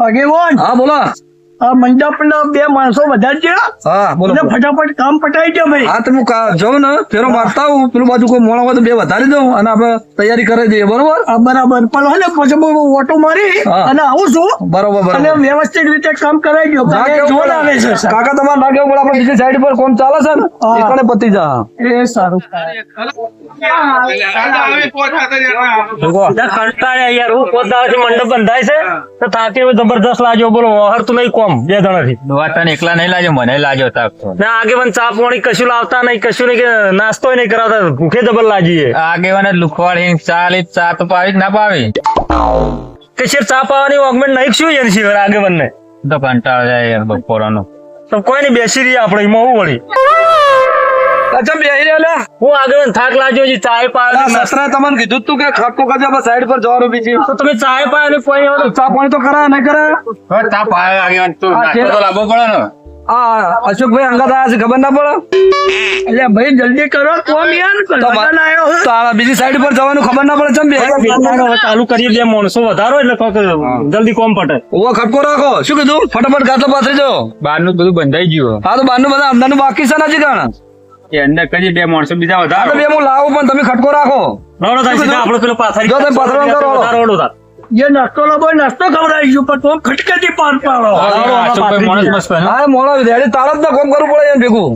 આગેવાન હા બોલો. આ મંડપના 2 માણસો વધારજો હા બોલો એટલે ફટાફટ કામ પટાઈ દો ભાઈ. હા તો હું જાઉં ને ફેરો મારતા આવું પેલું બાજુ કોઈ મોડા હોય તો 2 વધારી દઉં અને આપણે તૈયારી કરી દઈએ બરોબર. હા બરાબર પણ હે ને પછી હું ઓટો મારી હા. અને આવું છું બરોબર અને બરોબર. વ્યવસ્થિત રીતે કામ કરાવી દો ના કેવું જોર આવે છે પડે. સાહેબ. કાકા તમારે ના કેવું પડે આપણે બીજી સાઈડ પર કોમ ચાલે છે ને હા. એકડે પતી જા. એ સારું કંટાળ્યા યાર હું પોતાથી મંડપ બંધાય છે તો થાકે હવે જબરદસ્ત લાગ્યો બોલો હરતું નહીં કોમ 2 જણાથી તને એકલા નહીં લાગ્યો મને લાગ્યો તાપ ના આગેવાન ચા પાણી કશું લાવતા નહીં કશું નહીં કે નાસ્તો નહીં કરાવતા ભૂખે જબર લાગીએ આગેવાને લુખવાડી ચાલી ચા તો પાવી કે ના પાવી કે શેર ચા પાવાની ઓગમેન્ટ નહીં શું યાર શિવર આગેવાન ને તો કંટાળો જાય યાર બપોરનો તો કોઈ નહીં બેસી રહીએ આપણે એમાં હું વળી અચ્છા બેહી રહ્યા લે. હું આગેવાન થાક લાગ્યો છે ચાય પાય આ સસરાએ તમને કીધું તું કે ખટકો કરજે આપણે સાઈડ પર જવાનું બીજી. તો તમે ચાય પાય ને કોઈ ચા પાણી તો કરાય નહીં કરાય. ચા પાવે આગેવાન તું હા, નાસ્તો તો લાવવો પડે ને આ અશોકભાઈ અંગાત આયા છે ખબર ના પડે. એટલે ભાઈ જલ્દી કરો કોમ યાર તો લગન આવ્યો હે. તો આ બીજી સાઈડ પર જવાનું ખબર ના પડે ચમ બે. ચાલુ કરીએ 2 માણસો વધારો એટલે કોક જલ્દી કોમ પટે ઓવો ખટકો રાખો શું કીધું ફટાફટ ગાટલો પાથરી જાઓ. બહારનું બધું બંધાઈ ગયું હા તો બહારનું બધા અંદરનું બાકી છે નથી કારણ. એ અંદર કરી 2 માણસો બીજા હા તો વધારો 2 હું લાવું પણ તમે ખટકો રાખો. રવડો થાય સીધા આપણે પેલો પાથરી જો તમે પાથરવાનું કરો. રવડો થાય જે નાસ્તો લાવો નાસ્તો ખવડાવીશું પણ તો ખટકેથી પાર પાડો. અશોકભાઈ માણસ મસ્ત ને? હા મોડો રેડી તાર જ કોમ કરવું પડે એમ ભેગું.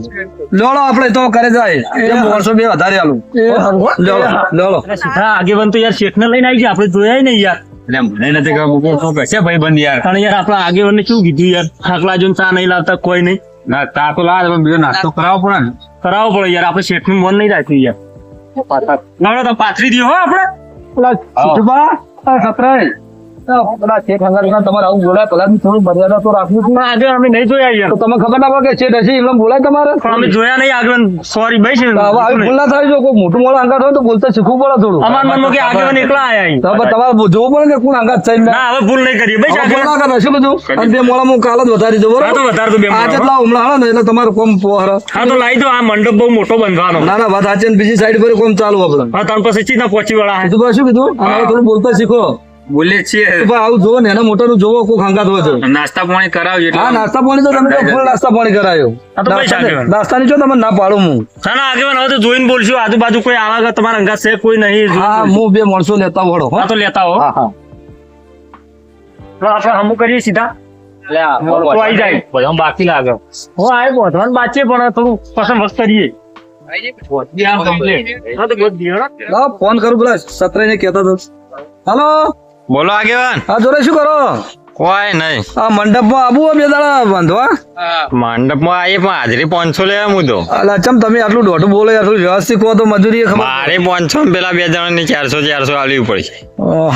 લોડો આપણે તો કરે જાય એ વર્ષો 2 વધારે આલું. એ હરવો. લોડો. સીધા આગેવાન તો યાર શેઠને લઈને આવી ગયા આપણે જોયા નહીં યાર એટલે મને નથી ખબર શું કહેશે ભાઈ બંધ યાર કારણ યાર આપણા આગેવાન ને શું કીધું યાર થાકલા જોઈને ચા નહીં લાવતા કોઈ નહીં ના ચા તો લાવે પણ બીજો નાસ્તો કરાવવો પડે ને કરાવવો પડે યાર આપણે શેઠ નું મન નહીં રાખ્યું યાર લાવડો તો પાથરી દો હો આપણે પેલા સીધુબા, આ સતરાય. પેલા શેઠ અંગારીના તમારે આવું બોલાય પેલા બી થોડું મર્યાદા તો રાખવું જ ને. પણ આગળ અમે નહીં જોયા યાર તો તમે ખબર ના પડે કે શેઠ હશે એમને બોલાય તમારે. પણ અમે જોયા નહીં આગળ સોરી ભાઈ છે તો હવે આવી ભૂલ ના થાય જો કોઈ મોટું મોડું અંગાત હોય તો બોલતા શીખવું પડે થોડું. અમારા મનમાં કે આગેવાન એકલા આયા અહીં. તો હવે તમારે જોવું પડે કે કોણ અંગાત છે ને. ના હવે ભૂલ નહીં કરીએ ભાઈ હવે ભૂલ આગળ ના કરે શું બધું અને 2 મોળા હું કાલ જ વધારી દઉં હા તો બરોબર. વધારે તો 2 આ માણસો. જેટલા હમણાં હાલો ને એટલે તમારે કોમ પોહર. હા તો લાવી દો આ મંડપ બહુ મોટો બંધવાનો ના ના વાત સાચી ને બીજી સાઈડ પર કોમ ચાલુ આપણે. હા તમે પછી ચીના પહોંચી વાળા હે. સીધુબા શું કીધું અને હવે થોડું બોલતા શીખો. બોલે છીએ સીધુબા આવું જોવો ને એના મોટાનું જોવો કોઈ અંગાત હોય તો. નાસ્તા પાણી કરાવજો હા એટલે નાસ્તા પાણી તો તમે તો ફૂલ નાસ્તા પાણી કરાયો. હા તો પૈસા આગેવાન. નાસ્તાની જો તમને ના પાડું હું. ના ના આગેવાન હવે તો જોઈને બોલશું આજુબાજુ કોઈ આવા તમારા અંગાત છે કોઈ નહીં હા હું 2 માણસો લેતા વળો હો. હા તો લેતા હો હા હા તો આપણે હમું કરીએ સીધા તો આવી જાય બધા બાકી લાગે હો આ બોધવાનું બાકી પણ થોડું પસંદ વસ્ત કરીએ હા તો ગોત દિયો ને. લાવો ફોન કરું પેલા સત્રને કહેતા તો. હાલો બોલો આગેવાન હા જોડે શું કરો કોઈ નહીં આ મંડપમાં આવું હોય 2 દાડા બાંધવા. મંડપમાં આવીએ પણ હાજરી 500 લેવા હું તો અલા ચમ તમે આટલું દોઢું બોલો યાર થોડું વ્યવસ્થિત કહો તો મજૂરી ખબર. મારે 500 ને પેલા 2 જણાની 400 આલવી પડશે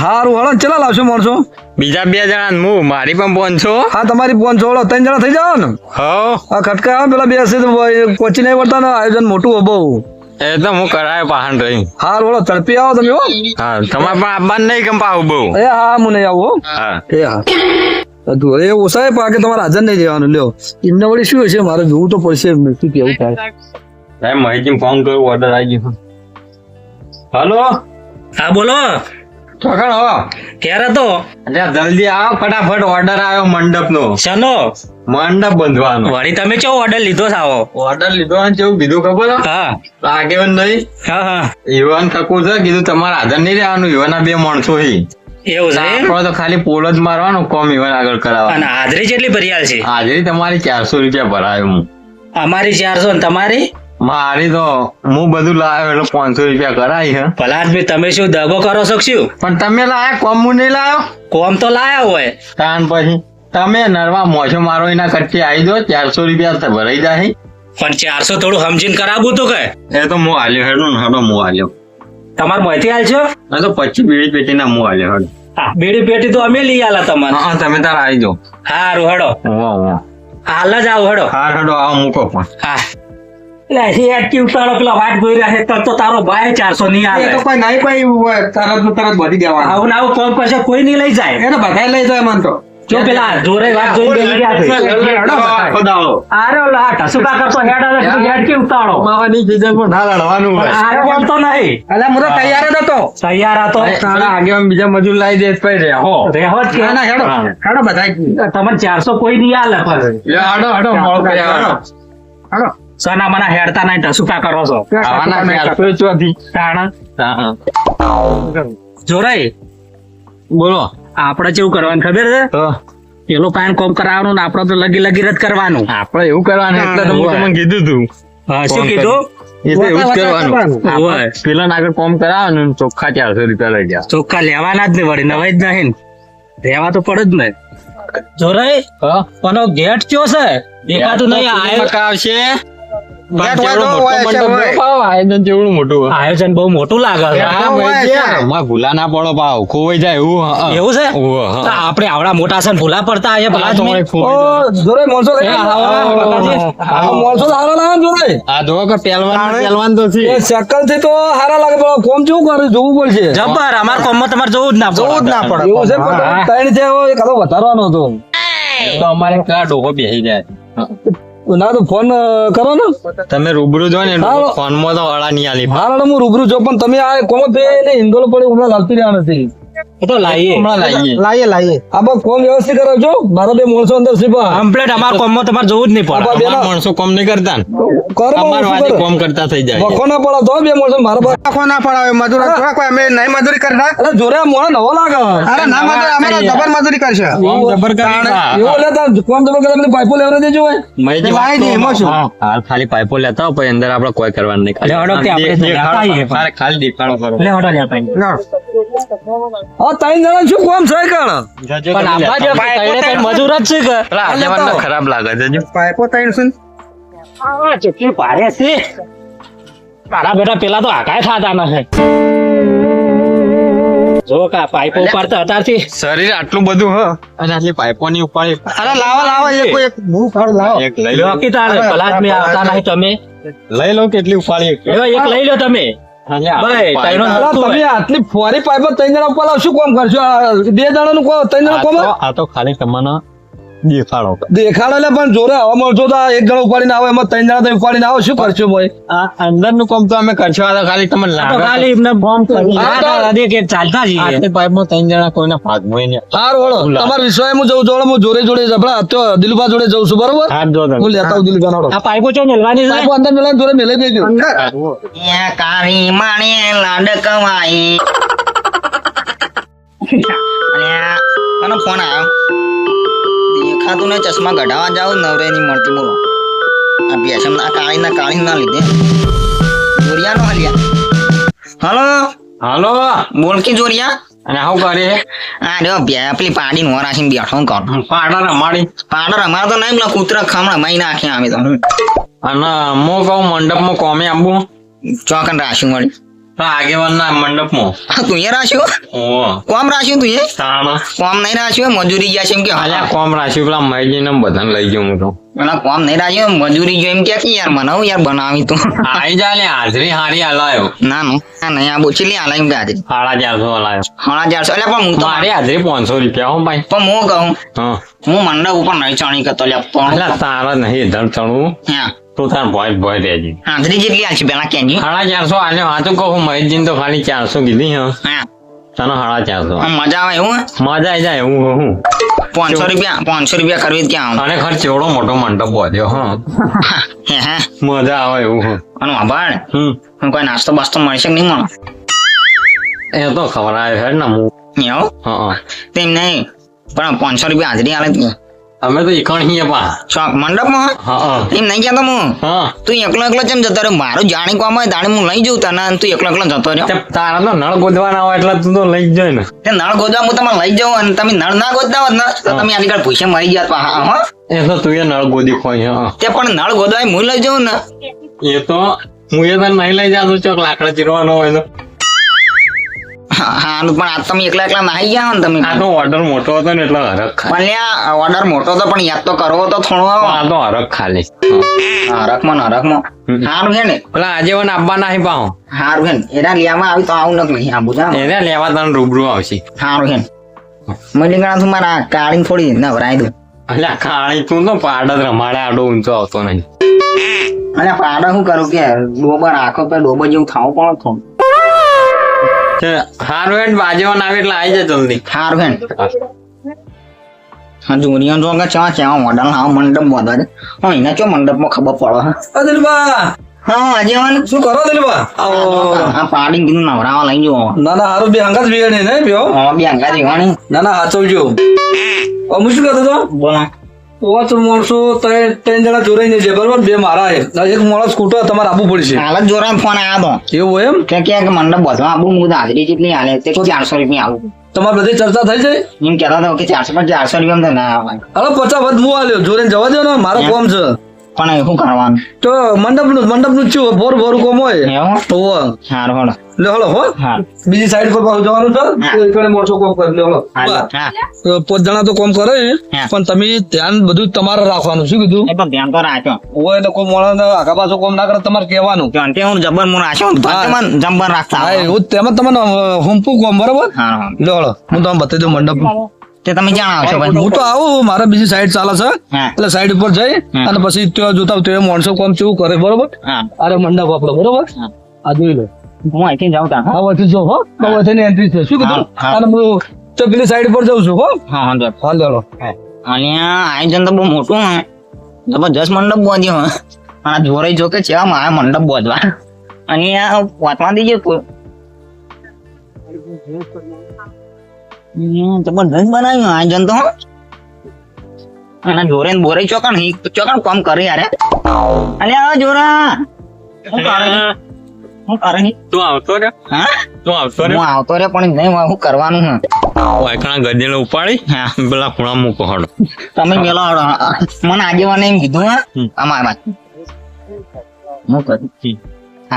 હારું હાલો ને ચલા લાવશો માણસો. બીજા 2 જણા હું મારી પણ 500 હા તમારી 500 વાળો 3 જણા થઈ જાવ ને. હો આ ખટકા આવે પેલા 2 હશે તો પહોંચી નહીં પડતા ને આયોજન મોટું હો બહુ. એ તો હું કરાયો પાહન રહી હાર વળો તડપી આવો તમે હો. હા તમારે પણ આવવાનું નહીં કેમ પાવું બહુ એ હા હું નહીં આવું હો. હા એ હા એ ઓછાય પાકે તમારે હાજર નહીં રહેવાનું લ્યો. એમને વળી શું હશે મારે જોવું તો પડશે શું કેવું થાય. સાહેબ માહિતી ફોન કર્યો ઓર્ડર આવી ગયો હલો હા બોલો ચોકણ હો ક્યારે તો એટલે જલ્દી આવો ફટાફટ ઓર્ડર આવ્યો મંડપનો શનો મંડપ બંધવાનો વળી તમે ચો ઓર્ડર લીધો સાવો ઓર્ડર લીધો અને કેવું કીધું ખબર હે? હા આગેવાન નહીં હા હા યુવાન થકું છે કીધું તમારે હાજર નહીં રહેવાનું યુવાના 2 માણસો હી એવું છે એમ? આપણો તો ખાલી પોલ જ મારવાનો કોમ યુવાન આગળ કરાવવાનો અને હાજરી જેટલી ભરિયાલ છે હાજરી તમારી 400 રૂપિયા ભરાયો હું અમારી 400 ને તમારી મારી તો હું બધું લાવ્યો એટલે 500 રૂપિયા કરાવી હે ભલાદમી તમે શું દગો કરો છો શું પણ તમે લાયા કોમ હું નહીં લાયો કોમ તો લાયા હોય તાન પછી તમે નરવા મોછો મારો એના કચ્ચે આવી દો 400 રૂપિયા તો ભરાઈ જાય પણ 400 થોડું સમજીને કરાવવું તો કે એ તો હું હાલ્યો હેડો ને હેડો હું હાલ્યો તમારે મોયથી હાલશો આ તો 25 બીડી પેટીના હું હાલ્યો હેડો હા બેડી પેટી તો અમે લઈ આલા તમારે હા તમે તાર આવી જાઓ હારું હેડો વાહ હાલ જ આવો હેડો હા હેડો આવો મૂકો પણ હા એટલે હજી એક્ટિવ તારો પેલા વાટ જોઈ રહ્યા છે તો તારો ભાઈ 400 નહીં આવે કોઈ નહીં કોઈ તરત બધી દેવાનું. આવું ને આવું કોમ પછી કોઈ નહીં લઈ જાય એને બધા લઈ જાય મન તો. જો પેલા જોરે વાત જોઈ બેસી ગયા છે. અરે ઓલા આ ઢસુકા કરતો હેડ આવે તું હેડ કે ઉતાળો. માવાની સીઝનમાં ના લડવાનું હોય. આરે બોલતો નહીં. અલ્યા હું તો તૈયાર જ હતો. તૈયાર હતો. તારા આગેવાન બીજા મજૂર લાવી દે પછી રેહો. રહેવો જ કે. હેડો બધા તમને 400 કોઈ નહીં આલે પણ. લે હાડો હાડો મોળ કર્યા. સના મના હેડતા નહીં ઢસુકા કરો છો. આવાના 400 ચોથી. તાણા હા. જોરાઈ બોલો. આપણે કેવું કરવાનું ખબર છે? તો પેલો પાન કોમ કરાવવાનું ને આપણે તો લગી લગી રદ કરવાનું. આપણે એવું કરવાનું એટલે તો હું તમને કીધું તું. હા, શું કીધું? એ તો એવું જ કરવાનું. ઓય. પેલા આગળ કોમ કરાવવાનું ને ચોખ્ખા 400 રૂપિયા લઈ ગયા. ચોખ્ખા લેવાના જ ને વળી નવાઈ જ નહીં ને. રહેવા તો પડે જ ને. જોરાઈ હા કોનો ગેટ કયો છે? દેખાતું નહીં. આવશે. ગેટ હોય તો હોય છે, હોય. આયોજન કેવડું મોટું હોય. આયોજન બહુ મોટું લાગે છે. હા, ભાઈ છે. આમાં ભૂલા ના પડો ભાવ ખોવાઈ જાય એવું. હા. એવું છે? ઓહો, હા. તો આપણે આવડા મોટા છે ને ભૂલા પડતા આયા ભલા જ નહીં. ઓ જોરે મોણસો લઈ એ આવો, આવો, કાકાજી. મોણસો સારા લાગે જોરે. આ જો કે પહેલવાન તો છે. એ શકલ થી તો સારા લાગે પણ કોમ કેવું કરે જોવું પડશે. જબ્બર અમાર કોમમાં તમારે જોવું જ ના પડે. એવું છે પણ ત્રણ છે એવો એક હતો વધારવાનો હતો. તો અમારે કયા ડોકો બેસી જાય. ના તો ફોન કરો ને. તમે રૂબરૂ જો ને હા. ફોન માં તો અડા નહીં આલી. હાલ હું રૂબરૂ જો પણ તમે આ કોમ પે ને હિંદોલો પડી હમણાં લાવતી રહ્યા નથી. એ તો લાઈએ. હમણાં લાવીએ. લાઈએ આ બસ કોમ વ્યવસ્થિત કરાવજો. મારા બે માણસો અંદર સીપા કમ્પ્લીટ અમાર કોમમાં તમારે જોવું જ નહીં પડે. આપા અમારા માણસો કોમ નહીં કરતા ને. કરો અમાર વાતે કોમ કરતા થઈ જાય. વખો ના પડે તો બે માણસો મારા પાસે આખો ના પડાવે મજૂર કોઈ અમે નહીં મજૂરી કરતા. અરે જોરે આ મોણો નવો લાગે. અરે ના મજૂર અમારા જબર મજૂરી કરશે. કોમ જબર કરી. એવું લેતા કોમ તમે કરે પેલી પાઇપો લેવરા દેજો હોય. મહિજી લાવી દે, એમાં શું? હાલ ખાલી પાઇપો લેતા હો પછી અંદર આપણે કોઈ કરવાનું નહીં. લે, હળો કે આપણે દેખાડો લેતા આવીએ. તારે ખાલી દેખાડો કરો. લે હોટલ લે પાઈ. હા ત્રણ જણા શું કોમ છે કાણ પણ આપણા જે તૈણે તૈણ મજૂર જ છે કે. પેલા આગેવાનને ખરાબ લાગે છે જો. પાઇપો ત્રણ શું આ ચેટલી ભારે છે. મારા બેટા પેલા તો આકાય ખાતા નથી. જો કા પાઇપો ઉપાડતા અત્યારથી શરીર આટલું બધું હ અને આટલી પાઇપો ની ઉપાડી. અરે લાવો એક બહુ ખાડ લાવો. એક લઈ લો. લોકી તારે ભલા જ મેં આવતા નહીં તમે. લઈ લો કેટલી ઉપાડી. એવા એક લઈ લો તમે. ભાઈ તૈણો અલા, તમે આટલી ફોરી પાઇપો ત્રણ જણા ઉપર લાવ શું કોમ કરશો આ બે જણાનું કોમ ત્રણ જણા કોમ આ તો ખાલી તમને દેખાડો. દેખાડે એટલે પણ જોરે હવા મળશો તો આ એક જણા ઉપાડીને આવો એમાં ત્રણ જણા તમે ઉપાડીને આવો શું કરશો ભાઈ આ અંદર નું કામ તો અમે કરશું. આ તો ખાલી તમને આ તો લાગે. ખાલી એમને બોમ્બ કરી હા, તો- હૃદય કે ચાલતા જઈએ. આટલી પાઇપમાં 3 જણા કોઈના ભાગમાં નહીં. હારું હળો તમારા વિશ્વાસ હું જઉં જોડે હું જોડે જબડા તો દિલુભા જોડે જઉં છું બરોબર હાથ જો તમે. હું લેતા આવું દિલુભા નોડો આ પાઇપો ચો મેલવાની છે. પાઇપો અંદર મેલા જોડે મેલે દેજો કાળી માણે લાડ કવાઈ અને ફોન આવ્યો દેખાતું ને ચશ્મા કઢાવા જાવ નવરે ની મળતી બોલો આ બેસમ આ કાળી ના લીધે જોરિયા નો હલિયા હલો હાલો બોલ કે જોરિયા અને આવું કરે આ રે બે પેલી પાડી નો રાખીને બેઠો કર પાડા રમાડી. પાડર અમારે તો નહીં પેલા કૂતરા ખમણા મહી નાખ્યા અમે તો અને મો કહું મંડપમાં કોમે આવું. ચોકન રાખ્યું વળી આગેવાનના મંડપમાં. તું એ રાખ્યું ઓહો કોમ રાખ્યું તું એ તાણ. કોમ નહીં રાખ્યું મજૂરી ગયા છે એમ કે અલ્યા કોમ રાખ્યું પેલા મહેશજીને બધાને લઈ ગયો હું તો. પેલા કોમ નહીં રાખ્યું મજૂરી જો એમ કે યાર બનાવું યાર બનાવી તું આઈ જા લે હાજરી હારી હલાયો. ના નો આ નહીં આ બોચલી આ લાઈન ગાજે 450 હલાયો. 450 એટલે પણ હું તો મારી હાજરી 500 રૂપિયા હો ભાઈ. પણ હું કહું હા હું મંડપ ઉપર નહીં ચણી કરતો લ્યા પણ અલ્યા તારા નહીં ધડ ચણવું. હા તું તાર ભોય રહેજી. હાજરી જેટલી આલશે પેલા કેજી 450 આલ્યો. હા તો કહું મહેશજીને તો ખાલી 400 કીધી હા. હા તને 450. આમ મજા આવે એવું મજા આવી જાય એવું હું. 500 રૂપિયા કરવી જ ક્યાં અને ખર્ચ એવડો મોટો મંડપ બોધ્યો હા. હે હે મજા આવે એવું હું. અને વાભાડ કોઈ નાસ્તો બાસ્તો મળશે કે નહીં મળે એ તો ખબર આવે છે ને હું. એવું હા તેમ નહીં પણ 500 રૂપિયા હાજરી આલે તું અમે તો ઈકણીએ પા. શોખ મંડપમાં હા એમ નહીં કહેતો હું હા. તું એકલો ચમ જતો રહ્યો મારું જાણી કોમ હોય તાણે હું લઈ જઉં તને અને તું એકલો જતો રહ્યો તે તારા તો નળ ગોદવાના હોય એટલે તું તો લઈ જ જાય ને. તે નળ ગોદવા હું તમારે લઈ જાઉં અને તમે નળ ના ગોદતા હોત ને તો તમે આની કાળ પૈસા મરી જાત પાછા હા એ તો તું એ નળ ગોદી ખોઈ હા. તે પણ નળ ગોદવા હું લઈ જાઉં ને એ તો હું એ તને નહીં લઈ જાતો ચોક લાકડા ચીરવાનો હોય તો. હા પણ આ તમે એકલા નાહી ગયા હો ને તમે આ તો ઓર્ડર મોટો હતો ને એટલે હરખ ખાલી. પણ લ્યા ઓર્ડર મોટો તો પણ યાદ તો કરવો તો થોડો આ તો હરખ ખાલી. હરખમાં સારું છે ને પેલા આજેવન આપવા નહીં પાહો. સારું છે ને એના લેવામાં આવી તો આવું નથી આવું જા એને લેવા તને રૂબરૂ આવશે. સારું છે ને મળી ગણા તું મારા કાળી થોડી નવરાય દઉં. અલ્યા કાળી તું તો પાડ જ રમાડે આડો ઊંચો આવતો નહીં. અને પાડા શું કરું કે ડોબર આખો પે ડોબર જેવું થાવું પણ થોડું હારું હેડ બાજવાન આવે એટલે આવી જા જલ્દી. સારું હે હા જોરિયા જો કે ચા ચા મોડલ હા મંડપ બોધવા દે હા એના ચો મંડપમાં ખબર પડે આ દિલબા હા અજેવાન શું કરો દિલબા? આવો આ પાડી કીધું નવરાવા લઈ જો ના ના હારું બે હંગાત વેણે ને બેહો. હા બે અંગા દેવાની ના ના હાચવજો. હું શું કહેતો હતો? બોલા પાંચ માણસો ત્રણ જણા જોરાઈ ને છે બરોબર, બે મારા છે. એક માણસ સ્કૂટર તમારે આપવું પડશે. હાલ જ જોરા ફોન આવ્યો એવું એમ? તો કે મંડપ બોધવા આબુ હું હાજરી જેટલી હાલે તે 400 રૂપિયા આવું તમારે બધી ચર્ચા થઈ જાય? એમ કહેતા હતા કે 400 રૂપિયા ના આવે હવે 50 વધ હું આલ્યો જોડે જવા દો ને, મારો કોમ છે. પણ શું કરવાનું તો મંડપનું જ છું, ભોરું કોમ હોય. એવું ઓવે. સારું હળો લે હળો હો. હા બીજી સાઈડ પર પાછું જવાનું છે. તો એકડે મોટો કોમ કરી લે હળો. હા તો 5 જણા તો કોમ કરે હા. પણ તમે ધ્યાન બધું તમારે રાખવાનું. શું કીધું? એ પણ ધ્યાન તો રાખ્યો ઓવે એટલે કોઈ મોણા આગા પાછો કોમ ના કરે તમારે કહેવાનું. કે અંતે હું જબર મું રાખ્યો ભગવાન જબર રાખતા હા એવું જ તેમાં તમને હુંપું કોમ બરોબર. હા લે હળો હું તમને બતાવી દઉં મંડપ. તે તમે જાણ આવશો ભાઈ હું તો આવું, મારે બીજી સાઈડ ચાલે છે હા એટલે સાઈડ ઉપર જઈ હા. અને પછી ત્યાં જોતા તે માણસો કોમ કેવું કરે બરોબર. હા અરે મંડપ આપણો બરોબર. હા. આ જોઈ લો. હું અહીંથી જાઉં તા હા વચ્ચે જો હો, તો વચ્ચેની એન્ટ્રી છે. શું કીધું? હા, હા. અને હું તો પેલી સાઈડ પર જઉં છું હો. હા હા હા લેડો. અને આ આયોજન તો બહુ મોટું હે જબરજસ્ત મંડપ બાંધ્યો હે અને જોરે જો કે છે મારા મંડપ બાંધવા અને આ વાતમાં દીજે કોઈ જબરજસ્ત બનાવ્યું આયોજન તો હો. અને જોરે ને બોરે ચોકણ કામ કરે યાર અને આ જોરા શું કરે શું કરે તું આવતો રે હા તું આવતો રે હું આવતો રે પણ નહીં શું કરવાનું હે વાયકણા ગદેલો ઉપાડી હા પેલા ખૂણા મૂકો હડો. તમે પેલો મને આગેવાને એમ કીધું હા અમારા હું કરું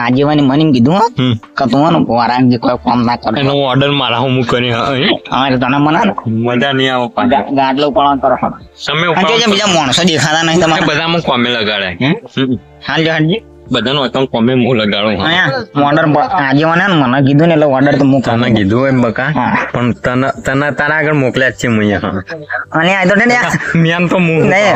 આગેવાને મને એમ કીધું હા કે તું હે ને વારા જે કોઈ કામ ના કરે એનો ઓર્ડર મારા હું કરી અમારે તને મને મજા નહીં આવે પાછા. ગાડલો પણ કરો તમે અને જો જે બીજા માણસો દેખાતા નહીં તમારે બધામાં કોમે લગાડાય. હાલ જો હાલજી બધાનો હતો કોમે હું લગાડું. અહીંયા ઓર્ડર આગેવાને ને મને કીધું ને એટલે ઓર્ડર તો હું તને કીધું એમ બકા હા. પણ તને તારા આગળ મોકલ્યા જ છે હું અહીંયા. અને આ તો મેન તો હું નહીં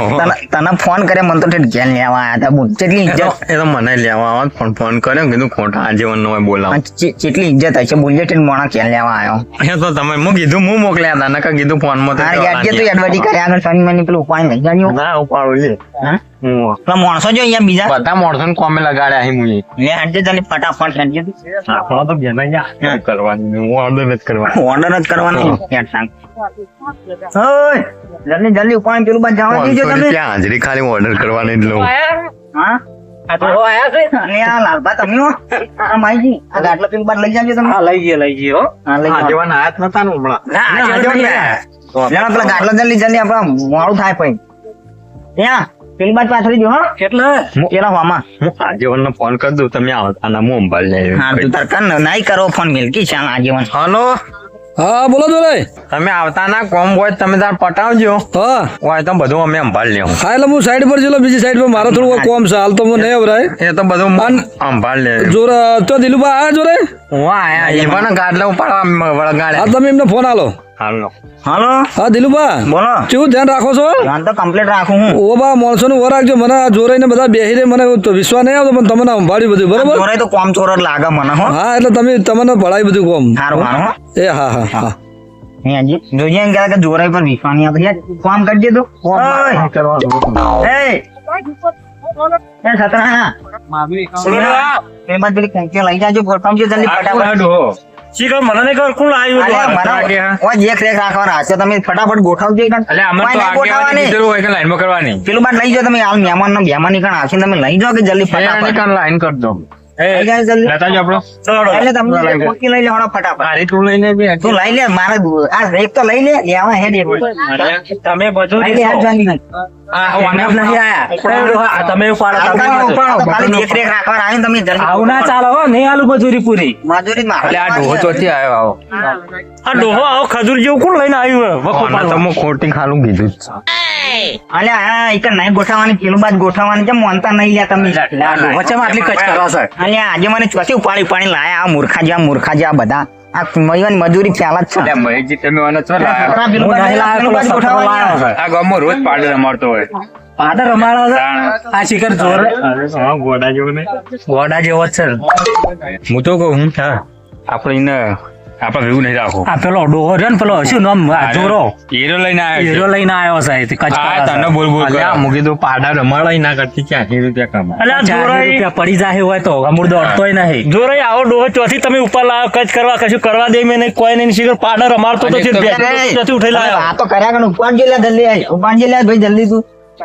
તને ફોન કરે મને તો ઠેઠ ઘેર લેવા આવ્યા હતા બોલ કેટલી ઇજ્જત એ તો મને લેવા આવત પણ ફોન કર્યો કીધું ખોટા આજીવન નો બોલાવો. કેટલી ઇજ્જત હશે બોલજે ઠેઠ મોણા ઘેર લેવા આવ્યો એ તો તમે હું કીધું હું મોકલ્યા હતા નકર કીધું ફોન માં હા યાર કે તું એડવર્ટી કરે આગળ શનિ મને પેલું ઉપાય લઈ જાજો ના ઉપાડું છે. હા પેલા માણસો જો અહીંયા બીજા બધા માણસો ને કોમે લગાડ્યા અહીં મુએ. લે હટજે જલ્દી ફટાફટ હટજે આપણો તો બેના જા કરવાની હું ઓર્ડર જ કરવાની. ઓર્ડર જ કરવાનો યાર સાંગ ઓય જલ્દી જલ્દી ઉપાય પેલું બાદ જવા દીજો 500 તમે રૂપિયા હાજરી ખાલી ઓર્ડર કરવાની જ લઉં. હા આ તો આયા છે અને આ લાલબા તમે હો આ માઈજી આ ગાટલા પેલું બાદ લઈ જાજો તમે લઈ ગયો હા લઈ જાજો આજીવન આયા જ નતા ને હમણાં. ના આજે પેલા ગાટલા જલ્દી જલ્દી આપણા મોડું થાય પછી ત્યાં પેલી બાદ પાછળ જો હો કેટલા પેલા હોમાં હું આજીવન નો ફોન કરી દઉં તમે આવતા ના હું અંબાલ હા તું તાર કર નહીં કરો ફોન મિલકી છે આજીવન હલો હા બોલો જોડે. તમે આવતા ના કોમ હોય તો તમે તાર પટાવજો હા હોય તો બધું અમે અંભાળ લેવું. હા એટલે હું સાઈડ પર જેલો બીજી સાઈડ પર મારો થોડું કોમ છે હાલ તો હું નહીં અવરાય. એ તો બધું અંભાળ લે. જોરે તો દિલુભા આયા જોડે. હું આયા એ પણ ગાડલા ઉપાડવા વળગાડે. હા તમે એમને ફોન આલો. હાલો હાલો હા દિલુભા બોલો કેવું ધ્યાન રાખો છો? ધ્યાન તો કમ્પ્લીટ રાખું હું ઓ બા માણસો નું રાખજો. મને આ જોરાઈને બધા બેહી રહે મને તો વિશ્વાસ નહીં આવતો પણ તમને સંભાળ્યું બધું બરોબર. ચોરાય તો કોમ ચોર જ લાગે મને હો હા એટલે તમને ભળાય બધું કોમ. સારું સારું હો એ હા હા હા અહીંયા જોઈએ એમ કે જોરાય પર વિશ્વાસ નહીં આવતો યાર કોમ કરજે તો એ સતરા પેલા પેલી કંકે લઈ જાજો ફોટામજો જલ્દી ફટાફટ શીખર મને નહીં ખબર કોણ આવ્યું દેખ રેખ રાખવાના હશે તમે ફટાફટ ગોઠવજો લાઈનમાં કરવાની પેલું બાદ લઈ જાઓ તમે હાલ મહેમાન ની કણ આવશે તમે લઈ જાઓ કે જલ્દી ફટાફટ લાઈન કરી દો. લઈ જાઓ જલ્દી લેતા જ આપણો એટલે તમને પોકી લઈ લે હમણાં ફટાફટ તું લઈને બી તું લઈ લે મારે આ રેક તો લઈ લે લેવા હેડ એક તમે બધું લઈ લે હાથ જાની તમે ખાલી દેખ રેખ રાખવાના આવ્યું તમે જલ્દી આવું ના ચાલો હો નહીં આલુ મજૂરી પૂરી મજૂરી એટલે આ ડોહો ચોથી આવ્યો આવો આ ડોહો આવો ખજૂર જેવું કોણ લઈને આવ્યું આના તો હું ખોટી ખાલું કીધું જ છે. અલે હા એક નહીં ગોઠવવાની પેલું બાદ ગોઠવવાની કેમ માનતા નહીં લ્યા તમે વચ્ચે આટલી કચ કરો છો અલે આજે મને ચોથી ઉપાડી લાયા આ મૂર્ખા જેવા બધા આ મયુવાની મજૂરી પહેલા જ છે મહેશજી તમે મને ચો લાયા આપણા પેલું હું નહીં લાયો, પેલું બાજુ પેલો સફરો ગોઠવવા લાયો. આ ગામમાં રોજ પાડે રમાડતો હોય પાદર રમાડો છે આ શિખર જોર ગોડા જેવું ને ગોડા જેવો જ છે હું તો કહું આપણે એને આપણે એવું નહીં રાખો આ પેલો ડોહો છે ને પેલો શું નામ આ જોરો હીરો લઈને આવ્યો હીરો લઈને આવ્યો છે તે આ તને બોલ બોલ કરે. મૂકી દો પાડા રમાડાઈ ના કરતી ક્યાંથી રૂપિયા કમા અલ્યા જોરાઈ રૂપિયા પડી જાય હોય તો અમૂળ દોડતોય નહીં જોરાઈ આવો ડોહો ચોથી તમે ઉપર લાવો કચ કરવા કશું કરવા દે મેં નહીં કોઈ નહીં શીખર પાડા રમાડતો તો છે ત્યાંથી ઉઠી લાવ્યો આ તો કર્યા કણ ઉપાડ જે લે જલ્દી આય ઉપાડ જે લે ભાઈ જલ્દી તું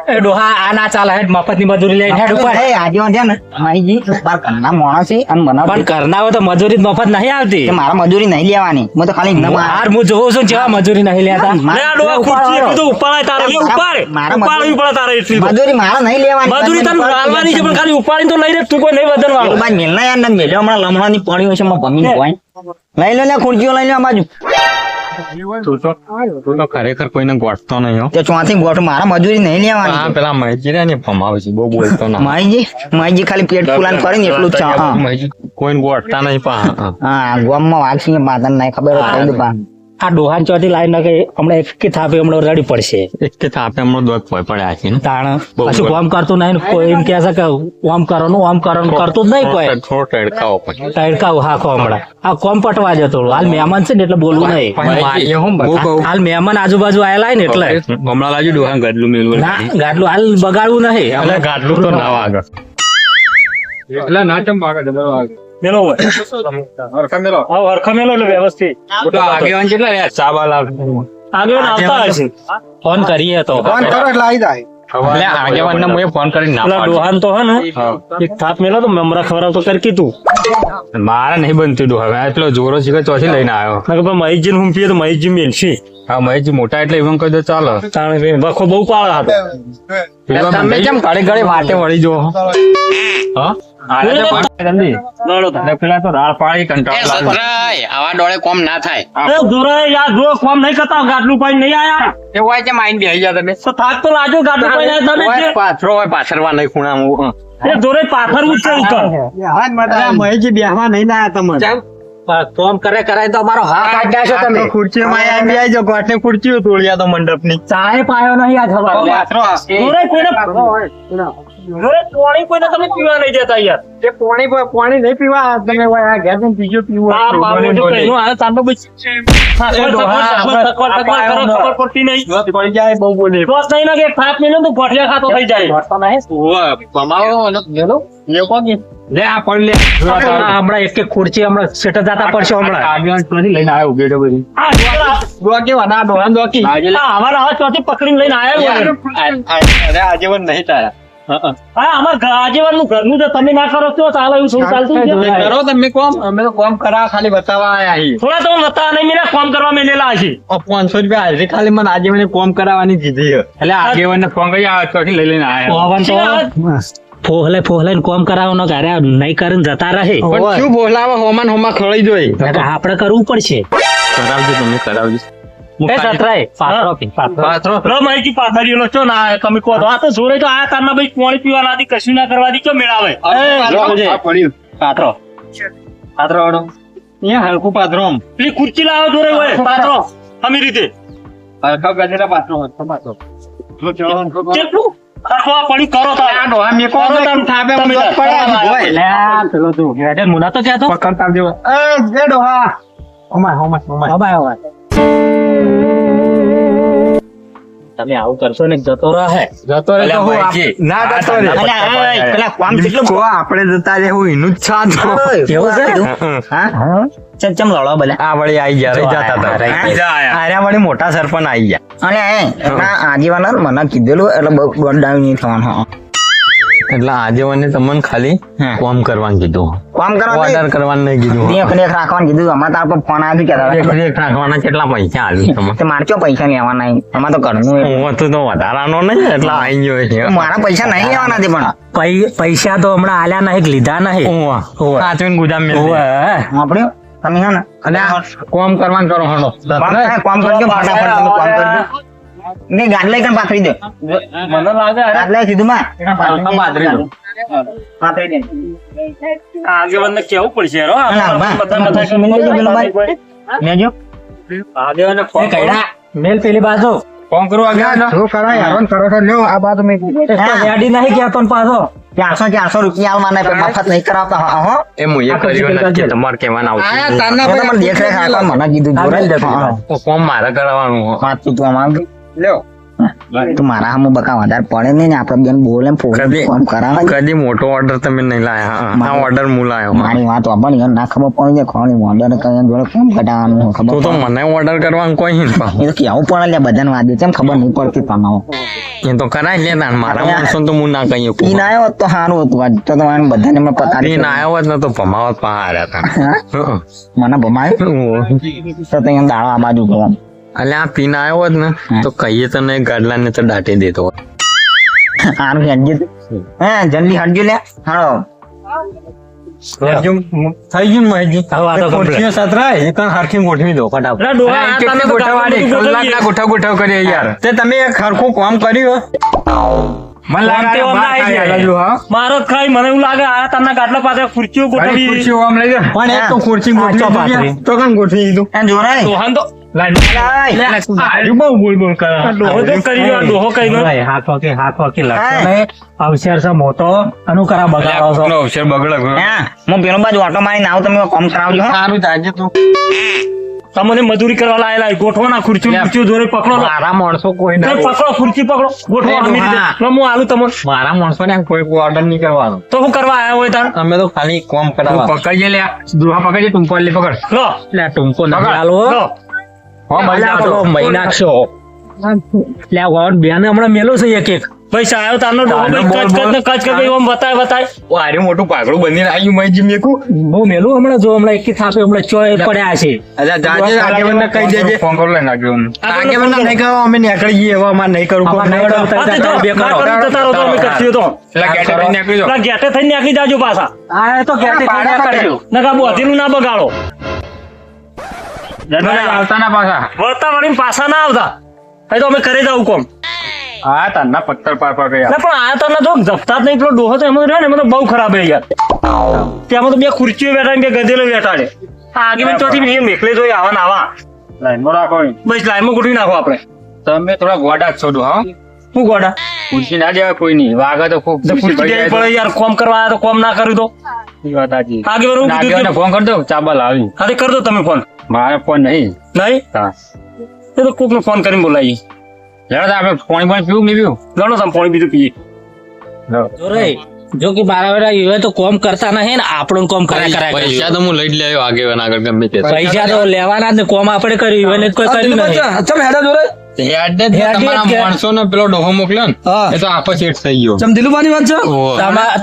એ ડોહા આ ના ચાલે હેડ મફતની મજૂરી લઈને હેડ ઉપર એ આજીવન છે ને માઈજી બાર કન્ના મોણા છે અને મને પણ કરના હોય તો મજૂરી જ મફત નહીં આવતી કે મારા મજૂરી નહીં લેવાની હું તો ખાલી એમને હાર હું જોઉં છું જેવા મજૂરી નહીં લેતા મારા- લે આ ડોહા ખુરશી એકલું તો ઉપાડાય તારે લે ઉપાડે મારા ઉપાડવી પડે તારે એટલી મજૂરી મારા નહીં લેવાની મજૂરી તને હાલવાની છે પણ ખાલી ઉપાડીને તો લઈ રે તું કોઈ નહીં વધરવાનું બાદ મેલના યાર ને મેલ્યો હમણાં લમણાની પડી હશે માં ભમી કોઈ લઈ લો ને ખુરશીઓ લઈ લો આ બાજુ તું તો ખરેખર કોઈને ગોઠતો નહીં હો તે ચોથી ગોઠ મારા મજૂરી નહીં હા લેવાની પેલા મહેશજી રે ને ભમાવે છે બહુ બોલતો ના માઈજી ખાલી પેટ ફૂલાન કરીને એટલું જ છે હા મહેશજી કોઈને ગોઠતા નહીં પા હા ગોમમાં વાગશી બાદન નહીં ખબર હોય કહી દઉં પા આ ડોહાન ચોથી લાઈન નાખે હમણાં એક કે થાપે હમણાં રડી પડશે એક કે થાપે હમણાં દોત પોય પડ્યા છે ને તાણ બહુ પછી બરાબર. કોમ કરતું નહીં ને કોઈ એમ કહે છે કે ઓમ કરવાનું કરતું જ નહીં કોઈ થોડો ટડકાવો પછી તડકાવું હાખો હમણાં આ કોમ પટવા જતો હાલ મહેમાન છે ને એટલે બોલવું નહીં પછી મારીએ હું બધા હાલ મહેમાન આજુબાજુ આયેલા ને એટલે હમણાં લાજુ ડોહા ગદલું મેલું ના ગાડલું હાલ બગાડવું નહીં એટલે ગાટલું તો ના વાગે એટલે ના ચમ વાગે મેલો હોય હરખા મેલો એટલે વ્યવસ્થિત આગેવાન કેટલા રહ્યા ચાબા લાવ આગળ આવતા હશે ફોન કરીએ તો ફોન કરો એટલે આવી જાય એટલે આગેવાન ને મેં ફોન કરીને ના પેલા પાડ્યું. ડોહાન તો હે ને એક થાપ મેલો તો મમરા ખવડાવ તો કરી કીધું મારે નહીં બનતું ડોહા હવે એટલો જોરો છે કે ચોથી લઈને આવ્યો નકર પણ મહેશજી ને હુંફીએ તો મહેશજી મેલશી હા મહેશજી મોટા એટલે એવું કહી દો ચાલો તાણે વખો બહુ પાળા હતો તમે કેમ ઘડી ઘડી વાટે વળી જો હા પેલા તો રાળ પાડી કંટાળો લાગે. આવા ડોળે કોમ ના થાય એ જોરાઈ યાર જો કોમ નહીં કરતા ગાટલું પાઈ નહીં આયા એ હોય છે માઈન બેહી જા તમે તો થાક તો લાજો ગાટલું પાઈ આયા તમે હોય પાથરો હોય પાછળવા નહીં ખૂણામાં એ જોરાઈ પાથરવું જ છે ઉપર મહેશજી બેહવા નહીં ના તમને ફોન કરે કરાય તો અમારો હા કાઢ નાખશો તમે ખુરશીમાં આવી આવી જાઓ ગોઠની ખુરશીઓ તોડ્યા તો મંડપની ચાય પાયો નહીં આજ હવારે જોરાઈ કોઈને જોરાઈ પાણી કોઈને તમે પીવા નહીં દેતા યાર પાણી નહીં પીવા તમે ઘેર બીજો પીવું આ બાબુ જો કઈનું આ તાંડો બચ ખબર પડતી નહીં પડી જાય બહુ બોલે તો નહીં ના કે થાપ મેલ્યો તો ગોઠિયા ખાતો થઈ જાય લે આ પડ લે હમણાં એક એક ખુરચી હમણાં સેટ જતા પડશે હમણાં આગેવાન ત્યાંથી લઈને આવ્યો બેઠો બધી આ કેવા ડોહાન દોકી અમારા હાથ ચોથી પકડીને લઈને આવ્યા અરે આજીવન નહીં તારા હા અમાર આજીવનનું ઘરનું જો તમે ના કરો તો ચાલે એવું થોડું ચાલતું છે કરો તમે કોમ અમે તો કોમ કરા ખાલી બતાવવા આયા અહીં થોડા તો નતા નહીં મેં કામ કરવા મેલેલા હશે 500 રૂપિયા હાજરી ખાલી મને આજીવને કોમ કરાવવાની કીધી છે. એટલે આગેવાન ને ફોન કરી આ ચોથી લઈ લઈને આયા પવન તો ફોહલે કોમ કરાવવાનો ઘરે નહીં કરીને જતા રહે પણ શું બોલાવે હોમાન હોમા ખળી જોઈ આપણે કરવું પડશે કરાવજો તમે કરાવજો એ સતરાય પાથરો પી, પાથરો. પાથરો માહિતી પાથરીઓનો ચો ના આયો તમે કહો તો આ તો જોડે તો આ તારના ભાઈ પાણી પીવા ના દી કશું ના કરવા દી ચો મેળાવે પાથરો પાથરો વાળો અહીંયા હલકું પાથરો આમ. પેલી ખુરચી લાવો જોડે હોય પાથરો અમી રીતે હલકા ગજેરા પાથરો કેટલું આખો પડી કરો તો આ ડોહા મેકો કરો તો થાપે તમે મદદ પડે આ હોય. એટલે આ પેલો તું હેડે મુના તો કહેતો પકડતા આવજો. એ ડોહા હોમાય હોમાય હોમાય અબાય તમે આવું કરશો ને જતો રહે જતો રહે તો હું ના જતો રહે પેલા કામ કેટલું કો આપણે જતા રહેવું એનું જ છાત કેવું છે હા ચમ લડો ભલે આ વળી આઈ ગયા રહી જતા હતા આર્યા વળી મોટા સરપંચ આઈ ગયા અને આજીવન મને કીધેલું એટલે બહુ દોડાવી નહીં થવાનું એટલે આજીવને તમને ખાલી હા. કોમ કરવાનું કીધું કામ કરવા ઓર્ડર કરવાનું નહીં કીધું દેખ રાખવાનું કીધું અમારે તાર પર ફોન આવ્યો કે દેખ રાખવાના કેટલા પૈસા આલ્યું તમે તે મારે ચો પૈસા લેવાના નહીં અમારે તો ઘરનું એટલે. હું હતું તો વધારાનો નહીં એટલે આઈ ગયો છે મારા પૈસા નહીં લેવાના તે પણ પૈસા તો હમણાં આલ્યા નહીં લીધા નહીં સાચવીને ગુદામ મેં આપણે તમે હે ને અને કોમ કરવાનું કરો હણો કામ કરજો ફટાફટ તમે કામ કરજો ને ગાડલા કણ પાથરી દે મને લાગે અરે ગાડલા સીધું માં પાથરી દો. પાથરી દે આગેવાનને કેવું પડશે યાર, હો. ના, બા. બધા બધા મેં જો પેલો ભાઈ. લેજો આગેવાનને ફોન કરો. મેલ પેલી બાજુ ફોન કરો આગેવાનને. શું કરાય હેરાન કરો છો લ્યો આ બાજુ મેં રેડી નહીં ગયા તો પાછો 400 રૂપિયા આલવાના પણ મફત નહીં કરાવતા હો એ મુએ કર્યું નથી તમારે કહેવાના આવશે આયા તારના મેં તો મને દેખ રેખ રાખવા મને કીધું જોરાઈ તો કોમ મારે કરાવવાનું હો. વાંચી તું આમ લ્યો તું મારા હામું બકા વધારે પડે નહીં ને આપણે બેન બોલે કદી- ફોન કરાવે કદી મોટો ઓર્ડર તમે નહીં લાયા આ ઓર્ડર હું લાયો મારી વાત વાપરવાની ના ખબર પડી જાય કોની ઓર્ડર કઈ જોડે કેમ ઘટાડવાનું ખબર તો મને ઓર્ડર કરવાનું કોઈ નહીં પાછું. એ તો કેવું પડે લે બધાને વાત કેમ ખબર નહીં પડતી તમારો એ તો કરાય લે તાણ મારા માણસો તો હું ના કહી ઈ શકું. ના આવ્યો હોત તો સારું હતું આજ તો તમારે બધાને મેં પતા એ ના આવ્યો હોત ને તો ભમાવત પહાડ્યા હતા. મને ભમાયું તો ત્યાં દાડો આ બાજુ ગયો એટલે આ પીને આવ્યો હોત ને તો કહીએ તને ગાડલા ને તો દાટી દેતો હોત. સારું હટજો હે જલ્દી હટજો લે હાલો થઈ ગયું ને મહેશજી? ખુરશીઓ સતરાય એ કાં હરખી ગોઠવી દો ફટાફટ. અરે ડોહા, અરે, આ કેટલી તમે ગોઠવવાની? કલાકના ગોઠવ કરીએ યાર. તે તમે એક હરખું કામ કર્યું મને લાગે ફોન તો આ હમણાં બાર આવી ખાઈ જાય. હા? મારો જ ખાઈ મને એવું લાગે આ તમને ગાટલા પાસે ખુરશીઓ ભાઈ, ગોઠવી ખુરશીઓ આમ લઈ જાઓ. પણ એક તો ખુરશી ગોઠવી આ દીધી. ચોપાટરી. તો કાં ગોઠવી દીધું? એ જોરાય ડોહાને તો લાઈ. આજુ બહુ બોલ બોલ કરે. આ ડોહો તો કર્યો, આ ડોહો કર્યો. અવસર છે મોટો અનુકરા બગાડો છો કોકનો અવસર બગડે ગયો. હા હું પેલો બાજુ ઓટો મારીને આવું તમે કોમ કરાવજો હો સારું તાજે તું. તમને મજૂરી કરવા લાયેલા ગોઠવાના ખુરશીઓ ખુરશીઓ જોડે પકડો મારા માણસો કોઈ ના હોય. પકડો ખુરશી પકડો ગોઠવો આમી રીતે. હા. હું આલું તમને મારા માણસો ને કોઈ ઓર્ડર નહીં કરવાનો. તો હું કરવા આવ્યા હોય તાર અમે તો ખાલી કોમ કરાવવા. પકડજે લે દુહા પકડજે ટુંપો લે પકડ. લો લે ટુંપો પકડ. હાલો લો. હો મળી જાતો મહી નાખશો. લે વોટ બેને હમણાં મેલો છે એક એક પૈસા આવ્યો તારનો ડોહો ભાઈ કચ કચ ને કચ કચ ભાઈ ઓમ બતાય આર્યું મોટું પાઘડું બંધીને આવ્યું મહીજી મેકું. બહુ મેલું હમણાં જો હમણાં એક થાપે હમણાં ચોય પડ્યા છે અલ્યા જાજે આગેવાનને કહી દેજે. ફોન કરો લઈને આગેવાનને નહીં કહો અમે નીકળી જઈએ હવે અમારે નહીં કરવું. અમારે નહીં કરવું. હા, તે જો, ના કરું તો તારો તો અમે કરશું તો. એટલે ગેટે થઈને નીકળી જાઓ. પેલા ગેટે થઈને નીકળી જાજો પાછા આ તો ગેટે કરજો નકા બોધીનું ના બગાડો આવતા ના પાછા. વળતા વળીને પાછા ના આવતા અહીં તો અમે કરી દઉં કોમ હા તારના પથ્થર પાર પાર ગયા. ના, પણ આ તને તો જપતા જ નહીં પેલો ડોહો તો એમાં રહ્યો ને એમાં તો બહુ ખરાબ છે યાર ત્યાં તો બે ખુરશીઓ બેઠા ને બે ગધેલો બેઠાડે આ આગેવાન ચોથી એ મેકલે જોઈ આવા ને આવા લાઈનમાં રાખો. બસ લાઈનમાં ગોઠવી નાખો આપણે તમે થોડા ગોડા છો ડો હા. શું ગોડા ખુરશી ના દેવાય કોઈ નહીં. વાગે તો ખૂબ તો ખુરશી દેવી પડે યાર કોમ કરવા આવ્યા તો કોમ ના કર્યું તો આગેવાન હું કીધું કે ફોન કરજો ચાબલ આવી. હા તે કર દો તમે ફોન મારે ફોન નહીં. નહીં હા. એ તો કોકને ફોન કરીને બોલાવી લેડો તો આપણે પાણી પાણી પીવું કે નહીં પીવું? ગણો તમે પાણી બીજું પીએ જો કે બારા એ તો કોમ કરતા નહીં ને આપણું કોમ કરાય પૈસા તો હું લઈ જ લેવો આગેવાન આગળ ગમે તે. પૈસા તો લેવાના જ ને કોમ આપણે કર્યું એને કોઈ કર્યું નહીં ચમ હેડા જોડે હેડ જ તમારા માણસોને પેલો ડોહો મોકલ્યો ને હા. એ તો આખો સેટ થઈ ગયો. ચમ દિલુબાની વાત છે ઓહો.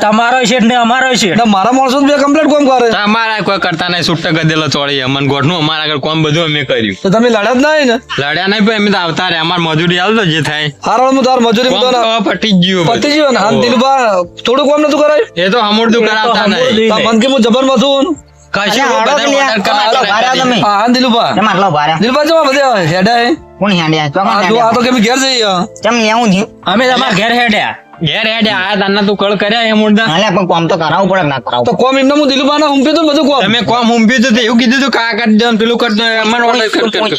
તમારો શેઠ ને અમારો શેઠ મારા માણસો બે કમ્પ્લીટ કોમ કરે તમારા કોઈ કરતા નહીં. છૂટા ગધેલો ચોળી અમન ગોઠનું અમારા આગળ કોમ બધું અમે કર્યું. તો તમે લડ્યા જ નહીં ને લડ્યા નહીં પણ અમે તો આવતા રહ્યા. અમાર મજૂરી આવતો જે થાય હારો હું તાર મજૂરી કોમ તો હવે પટી જ ગયું બધું. પતી ગયો ને હાલ દિલુબા થોડું કોમ નતું કરાય એ તો હમોડું કરાવતા નહીં. મન કે હું જબર મથું કશું અલ્યા, બધા હાલો order પેલા, હાલો, કરાવતા ભાર્યા તમે. હા દિલુબા કેમ આટલો ભારે દિલુબા જવા બધા હેડા હે કોણ હેડ્યા ચોકન આ હેડ્યા? તો કેમ ઘેર જઈએ કેમ લેવું છે અમે તમારા ઘેર હેડ્યા ઘેર હેડે આ તારના તું કળ કર્યા એ મુર્દા. હાલે પણ કોમ તો કરાવવું પડે કે ના કરાવવું તો કોમ એમને હું દિલુબા ના હુંપી તો બધું કોમ તમે કોમ હુંપ્યું હતું તો એવું કીધું હતું કા કરી દો ને પેલું કરી દો અમને ઓર્ડર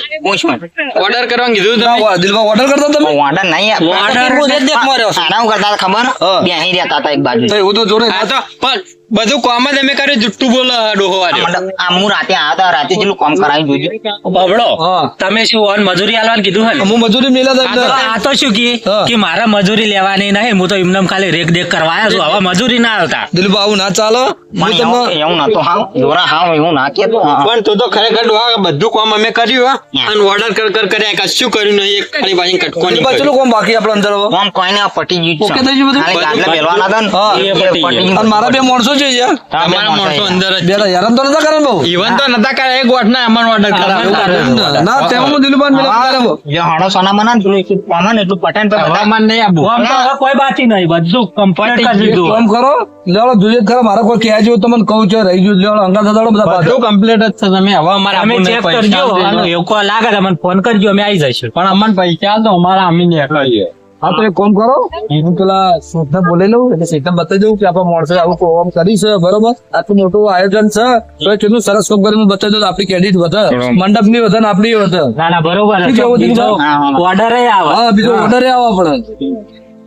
ઓર્ડર કરવાનું કીધું તમે. દિલુબા ઓર્ડર કરતા તમે ઓર્ડર નહીં Order હું જ દેખ માર્યો છું. આરામ કરતા હતા ખબર હા. બે અહીં રહેતા હતા એક બાજુ તો એવું તો જોડે આ તો પણ બધું કોમ જ અમે કર્યું જુઠ્ઠું બોલો ડોહો વાળો. મતલબ આ હું રાતે આવ્યો હતો રાતે જેટલું કામ કરાવી જોજો બબડો હા. તમે શું ઓન મજૂરી આલવાનું કીધું હે ને? હું મજૂરી મેલા આ તો- થાય આ તો શું કી હા. કે મારે મજૂરી લેવાની નહીં હું તો એમને ખાલી રેક દેખ કરવા આવ્યા છું હવે મજૂરી ના આવતા દિલીપ આવું ના ચાલે હું પણ તમને એવું નતો હાવ જોરા હાવ એવું ના કેતો પણ તું તો ખરેખર ડોહા બધું કામ અમે કર્યું હા અને ઓર્ડર કર્યા કશું કર્યું નહીં એક ખાલી પાછી કટકો નહીં દિલીપ ચલો કોમ બાકી આપણે અંદર હવે કોમ કોઈને પટી ગયું ઓકે થઈ ગયું બધું? ખાલી ગાડલે પહેરવાના હતા ને હા. એ પટી ગયું. અને મારા બે માણસો છે યાર અમારા માણસો અંદર જ બે હેરાન તો નતા કરે બહુ ઈવન તો નતા કરે એક ગોઠના અમારો ઓર્ડર કરાવ્યો ના તેમાં દિલુબાન મિલે કરે બહુ જો હાડો સોનામાં ના પેલું એટલું પામન એટલું પટાઈને તો બધા હવામાન નહીં આપવું આમ તો હવે કોઈ બાકી નહીં, બધું કમ્પ્લીટ કરી દીધું. કામ કરો લેવડો જોઈએ જ ખરા મારા કોઈ ક્યાં જેવું તમને કહું છે રહી ગયું લેવડો અંગા દાદા બધા પાછો બધું કમ્પ્લીટ જ છે તમે હવે અમારે તમે આપવું ચેક નહીં, કરજો, પૈસા આનો આપજો. એવું કોઈ લાગે તો મને ફોન કરજો, અમે આવી જઈશું. પણ અમને પૈસા આપો, અમારા અમે નહીં કરીએ. હા તો એક કામ કરો હું પેલા શેઠને બોલી લઉં એટલે શેઠને બતાવી દઉં કે આપણા માણસે આવું પ્રોગ્રામ કરી છે બરોબર આટલું મોટું આયોજન છે તો એ કેટલું સરસ કામ કરીને બતાવી દઉં તો આપણી ક્રેડિટ વધે મંડપ ની વધે ને આપણી વધે ના ના બરોબર શું કેવું બીજો દીકરા? ઓર્ડર આવે. હા બીજો ઓર્ડર આવે આપણે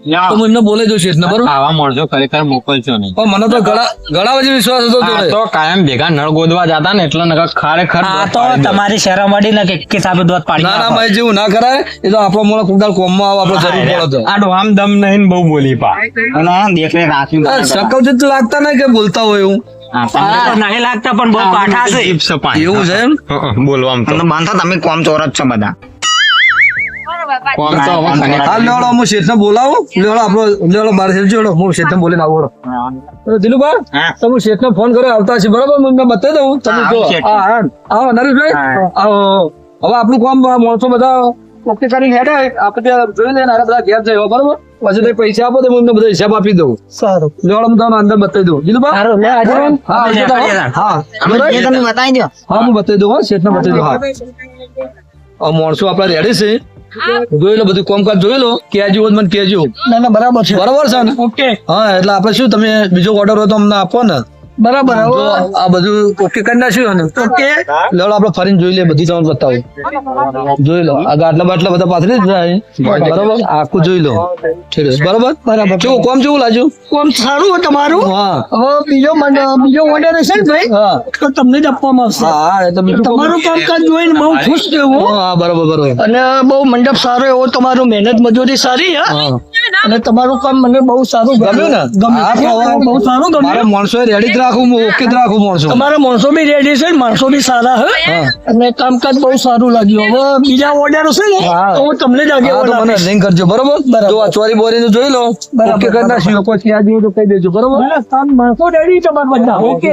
તો હું એમને બોલે દઉં શેઠને બરોબર આવા માણસો ખરેખર મોકલશો નહીં. પણ મને તો ઘણા બધી વિશ્વાસ હતો આ જોડે તો કાયમ ભેગા નળ ગોદવા જતા ને એટલે નકર ખરેખર આ તો તમારી શરમ અડી ને કે સાબે દોત પાડી ના ના નાખો. ભાઈ જેવું ના કરાય એ તો આપણો મોળો કુદાલ કોમમાં આવે આપણે જરૂર પડે તો આ ડોહામ દમ નહીં બહુ બોલી પા અને દેખરેખ રાખ્યું આ શકલ થી તો લાગતા નહીં કે બોલતા હોય એવું તમને તો નહીં લાગતા પણ બહુ કાઠા છે. એવું છે એમ બોલવામાં તો તમને બાંધો તમે કોમ ચોર જ છો બધા કોમ તો હવે ખરેખર. હા લેવડો હું શેઠને બોલાવું લેવડો આપણો લેવડો બાર શેઠ જોડો હું શેઠને બોલીને આવું દિલુભા હા. તમે શેઠને ફોન કર્યો આવતા છે બરાબર હું એમને બતાવી દઉં તમે જો હા હા આવો નરેશભાઈ આવો હવે આપણું કામ માણસો બધા ઓકે કરીને હેડે આપણે ત્યાં જોઈ લઈને આરા બધા ઘેર જાય બરાબર પછી તમે પૈસા આપો તો હું એમને બધા હિસાબ આપી દઉં સારું લેવડો હું તમને અંદર બતાવી દઉં દિલુભા સારું, લે આજે હા આપણે આવજો કરીએ તમે. હા એ તમે બતાવી દો હા હું બતાવી દઉં હા શેઠને બતાવી દઉં હા આ માણસો આપડા રેડી છે જોઈ લો બધું કામકાજ જોઈ લો ક્યાં જેવું મને કહેજો ના ના બરાબર છે બરાબર છે ને ઓકે હા એટલે આપડે શું તમે બીજો ઓર્ડર હોય તો અમને આપો ને બરાબર તો હવે આ બધું ઓકે કરી નાખ્યું ને ઓકે લેવડો આપડે ફરીને જોઈ લે બધી તમને બતાવો જોઈ લો આ ગાટલા બાટલા બધા પાથરી જ જાય બરાબર આખું જોઈ લો ઠીક છે બરાબર બરાબર. કેવું કોમ કેવું લાગ્યું કોમ સારું હોય તમારું હા હવે બીજો ઓર્ડર હશે ને ભાઈ હા તો તમને જ આપવામાં આવશે હા એટલે બીજું કોમ- તમારું કામકાજ જોઈને બહુ ખુશ થયો હા બરાબર બરાબર અને બહુ મંડપ સારો એવો તમારું મહેનત મજૂરી સારી હા હા અને તમારું કામ મને બહુ સારું ગમ્યું ને? હા, ગમ્યું બહુ સારું મારે ગમ્યું માણસો રેડી જ રાખું હું ઓકે જ રાખું માણસો તમારા માણસો બી રેડી છે માણસો બી સારા હે હા અને કામકાજ બહુ સારું લાગ્યું હવે બીજા ઓર્ડર હશે ને હા. તો હું તમને જ હા, આગળ તો મને રિંગ કરજો બરોબર બરાબર. જો આ ચોરી બોરી નું જોઈ લો બરાબર, ઓકે કરી નાખ્યું કોઈ ત્યાં જેવું તો કહી દેજો બરોબર માણસો રેડી તમારા બધા ઓકે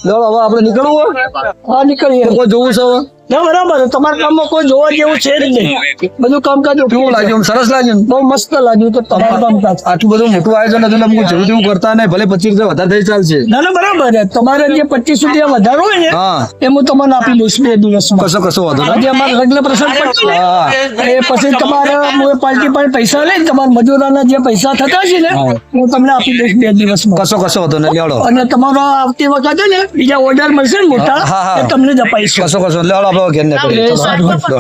લો હવે આપણે નીકળવું હોય હા નીકળીએ કોઈ જોવું છે હવે ના બરાબર તમારા કામમાં કોઈ જોવા જેવું છે જ નહીં બધું કામકાજ okay કેવું છે. લાગ્યું આમ સરસ લાગ્યું ને? બહુ મસ્ત લાગ્યું તો તમારું કામકાજ આટલું બધું મોટું આયોજન હતું એટલે હું જેવું તેવું કરતા નહીં ભલે 25 રૂપિયા વધારે થઈ ચાલશે ના ના બરાબર છે. તમારે જે 25 રૂપિયા વધારો હોય ને હા એ હું તમને આપી દઈશ 2 દિવસમાં કશો કશો વાંધો નહીં. આજે અમારે લગ્ન પ્રસંગ પડશે ને, હા એ પછી તમારે હું એ પાર્ટી પર પૈસા લઈને તમારા મજૂરોના જે પૈસા થતા છે ને હું તમને આપી દઈશ 2 દિવસમાં કશો કશો વાંધો નહીં લેવડો અને તમારો આવતી વખતે ને બીજા ઓર્ડર મળશે ને મોટા હા, હા. એ તમને જ અપાઈશું કશો કશો લેવડો આપણે ઘેર નીકળીએ. એ સારું. લો.